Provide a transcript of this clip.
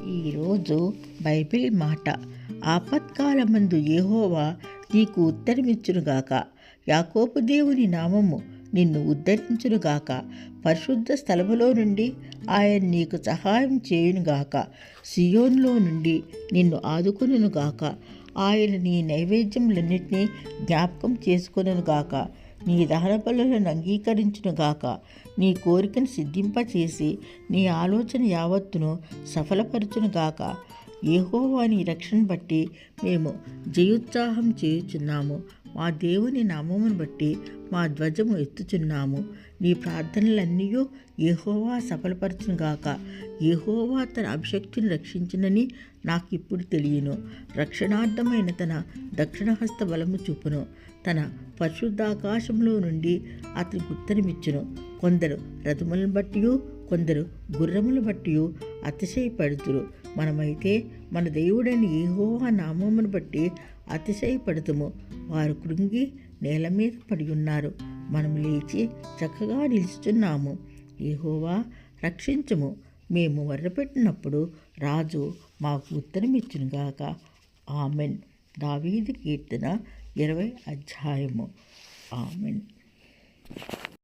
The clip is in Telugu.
ఈరోజు బైబిల్ మాట, ఆపత్కాలమందు యెహోవా నీకు ఉత్తరమిచ్చునుగాక. యాకోబు దేవుని నామము నిన్ను ఉద్ధరించునుగాక. పరిశుద్ధ స్థలములో నుండి ఆయన నీకు సహాయం చేయునుగాక. సియోనులో నుండి నిన్ను ఆదుకొనుగాక. ఆయన నీ నైవేద్యములన్నిటినీ జ్ఞాపకం చేసుకొనుగాక. నీ దహన బలులను అంగీకరించునుగాక. నీ కోరికను సిద్ధింపచేసి నీ ఆలోచన యావత్తును సఫలపరచునుగాక. యెహోవా నీ రక్షణ బట్టి మేము జయోత్సాహం చేయుచున్నాము. మా దేవుని నామమును బట్టి మా ధ్వజము ఎత్తుచున్నాము. నీ ప్రార్థనలన్నీ యెహోవా సఫలపరచునుగాక. యెహోవా తన అభిషక్తిని రక్షించునని నాకిప్పుడు తెలియను. రక్షణార్థమైన తన దక్షిణహస్త బలము చూపును. తన పరిశుద్ధాకాశంలో నుండి అతనికి ఉత్తరమిచ్చును. కొందరు రథములను బట్టి, కొందరు గుర్రములను బట్టి అతిశయపడుతురు. మనమైతే మన దేవుడైన యెహోవా నామమును బట్టి అతిశయపడుతుము. వారు కృంగి నేల మీద పడి ఉన్నారు. మనం లేచి చక్కగా నిలుచుచున్నాము. యెహోవా రక్షించుము. మేము మొర్రపెట్టినప్పుడు రాజు మాకు ఉత్తరమిచ్చునుగాక. ఆమెన్. దావీదు కీర్తన 20 అధ్యాయము. ఆమెన్.